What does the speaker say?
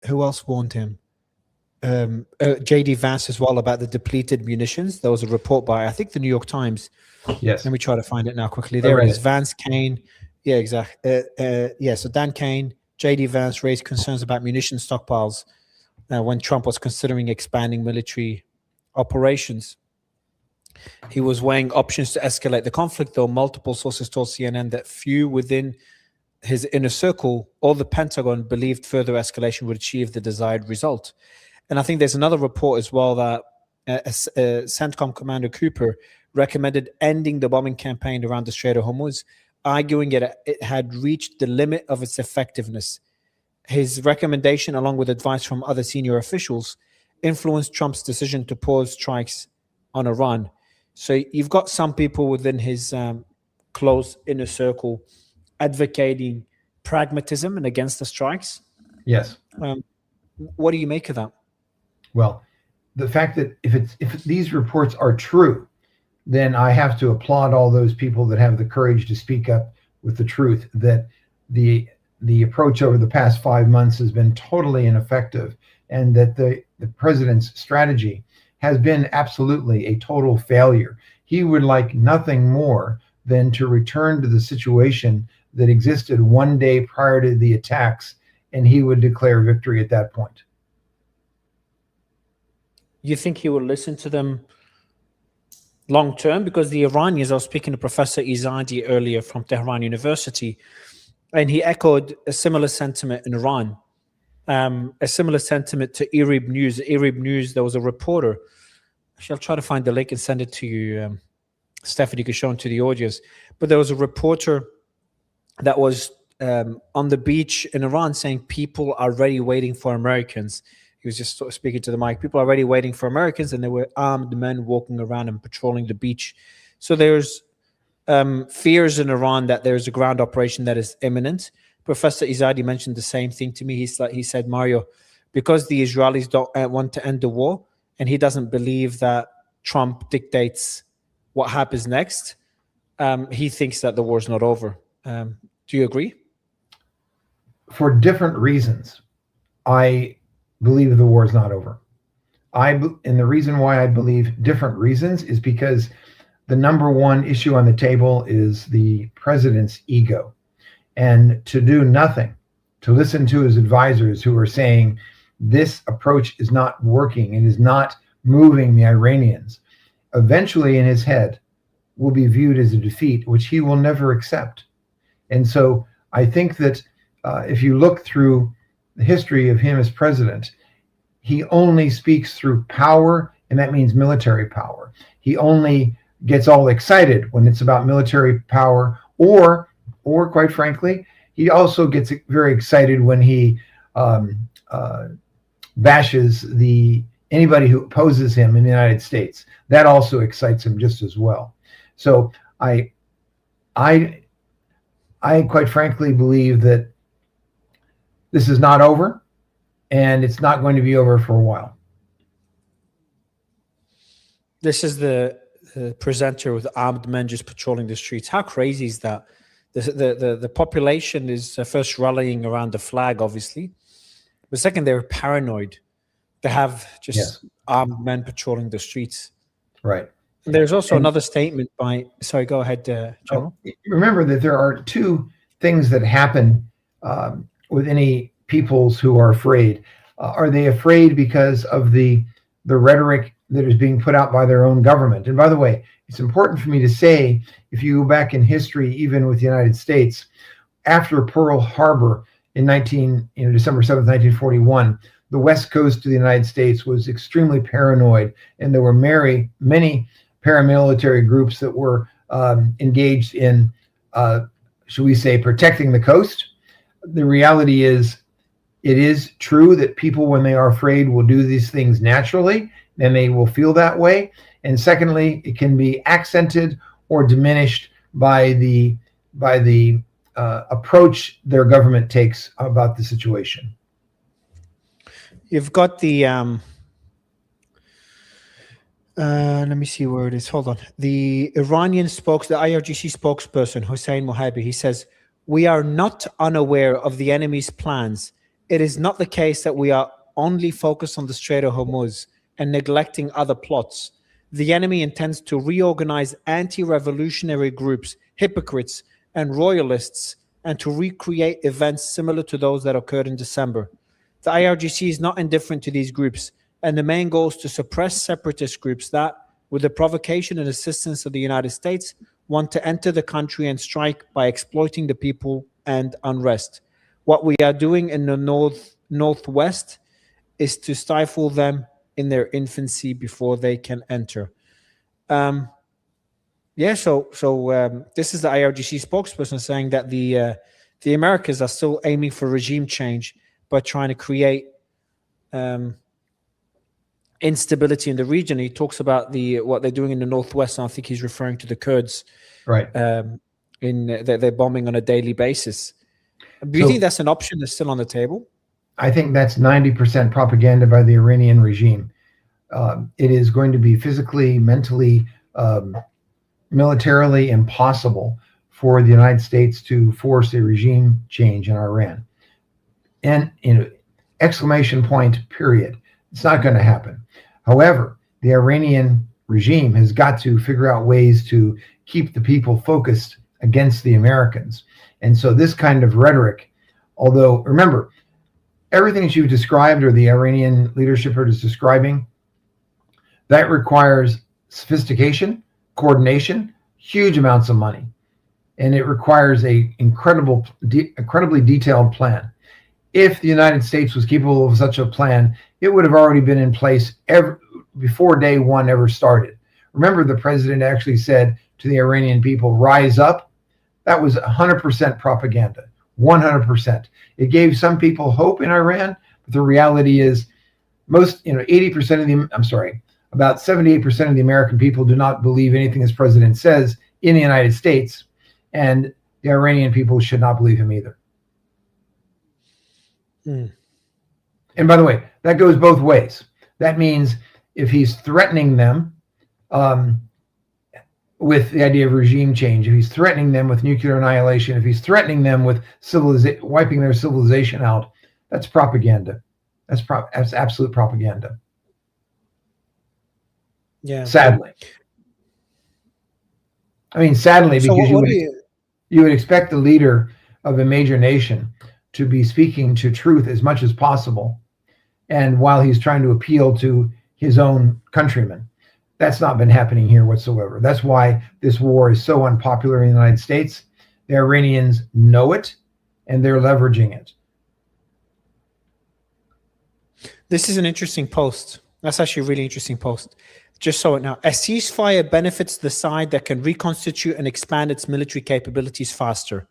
who else warned him? JD Vance as well about the depleted munitions. There was a report by, I think, the New York Times. Yes. Let me try to find it now quickly. There it is. Vance, Kane. Yeah, exactly. Yeah, so Dan Kane, JD Vance raised concerns about munition stockpiles when Trump was considering expanding military operations. He was weighing options to escalate the conflict, though multiple sources told CNN that few within his inner circle or the Pentagon believed further escalation would achieve the desired result. And I think there's another report as well that CENTCOM Commander Cooper recommended ending the bombing campaign around the Strait of Hormuz, arguing it had reached the limit of its effectiveness. His recommendation, along with advice from other senior officials, influenced Trump's decision to pause strikes on Iran. So you've got some people within his close inner circle advocating pragmatism and against the strikes. Yes. What do you make of that? Well, the fact that if these reports are true, then I have to applaud all those people that have the courage to speak up with the truth, that the approach over the past 5 months has been totally ineffective, and that the president's strategy has been absolutely a total failure. He would like nothing more than to return to the situation that existed one day prior to the attacks, and he would declare victory at that point. You think he will listen to them long term? Because the Iranians, I was speaking to Professor Izadi earlier from Tehran University, and he echoed a similar sentiment in Iran, a similar sentiment to Irib News. Irib News, there was a reporter. Actually, I'll try to find the link and send it to you, Stephanie, you could show it to the audience. But there was a reporter that was on the beach in Iran saying people are already waiting for Americans. He was just sort of speaking to the mic. People are already waiting for Americans, and there were armed men walking around and patrolling the beach. So there's fears in Iran that there's a ground operation that is imminent. Professor Izadi mentioned the same thing to me. He said, Mario, because the Israelis don't want to end the war, and he doesn't believe that Trump dictates what happens next, he thinks that the war's not over. Do you agree? For different reasons, I believe the war is not over. And the reason why I believe different reasons is because the number one issue on the table is the president's ego. And to do nothing, to listen to his advisors who are saying this approach is not working and is not moving the Iranians, eventually in his head will be viewed as a defeat, which he will never accept. And so I think that if you look through the history of him as president, he only speaks through power, and that means military power. He only gets all excited when it's about military power, or quite frankly, he also gets very excited when he bashes anybody who opposes him in the United States. That also excites him just as well. So I quite frankly believe that this is not over, and it's not going to be over for a while. This is the presenter with armed men just patrolling the streets. How crazy is that? The population is first rallying around the flag, obviously. But second, they're paranoid. They have just armed men patrolling the streets. Right. And there's also another statement by, sorry, go ahead, General. Remember that there are two things that happen with any peoples who are afraid. Are they afraid because of the rhetoric that is being put out by their own government? And by the way, it's important for me to say, if you go back in history, even with the United States, after Pearl Harbor in December 7th, 1941, the West Coast of the United States was extremely paranoid, and there were many paramilitary groups that were engaged in, should we say, protecting the coast. The reality is, it is true that people, when they are afraid, will do these things naturally, and they will feel that way. And secondly, it can be accented or diminished by the approach their government takes about the situation. You've got the let me see where it is. Hold on. The Iranian the IRGC spokesperson, Hossein Mohabi, he says, "We are not unaware of the enemy's plans it is not the case that we are only focused on the Strait of Hormuz and neglecting other plots. The enemy intends to reorganize anti-revolutionary groups, hypocrites, and royalists, and to recreate events similar to those that occurred in December. The IRGC is not indifferent to these groups, and the main goal is to suppress separatist groups that, with the provocation and assistance of the United States, want to enter the country and strike by exploiting the people and unrest. What we are doing in the northwest is to stifle them in their infancy before they can enter. This is the IRGC spokesperson saying that the Americans are still aiming for regime change, but trying to create instability in the region. He talks about what they're doing in the northwest, and I think he's referring to the Kurds. Right. They're bombing on a daily basis. Do you think that's an option that's still on the table? I think that's 90% propaganda by the Iranian regime. It is going to be physically, mentally, militarily impossible for the United States to force a regime change in Iran. And exclamation point, period. It's not going to happen. However, the Iranian regime has got to figure out ways to keep the people focused against the Americans. And so this kind of rhetoric, although remember, everything that you've described or the Iranian leadership is describing, that requires sophistication, coordination, huge amounts of money. And it requires a incredibly detailed plan. If the United States was capable of such a plan, it would have already been in place before day one ever started. Remember, the president actually said to the Iranian people, rise up. That was 100% propaganda, 100%. It gave some people hope in Iran, but the reality is about 78% of the American people do not believe anything this president says in the United States, and the Iranian people should not believe him either. And by the way, that goes both ways. That means if he's threatening them with the idea of regime change, if he's threatening them with nuclear annihilation, if he's threatening them with wiping their civilization out, that's propaganda. That's absolute propaganda. Yeah. Sadly. I mean, sadly, because you would expect the leader of a major nation to be speaking to truth as much as possible, and while he's trying to appeal to his own countrymen. That's not been happening here whatsoever. That's why this war is so unpopular in the United States. The Iranians know it, and they're leveraging it. This is an interesting post. That's actually a really interesting post. Just so it now, a ceasefire benefits the side that can reconstitute and expand its military capabilities faster.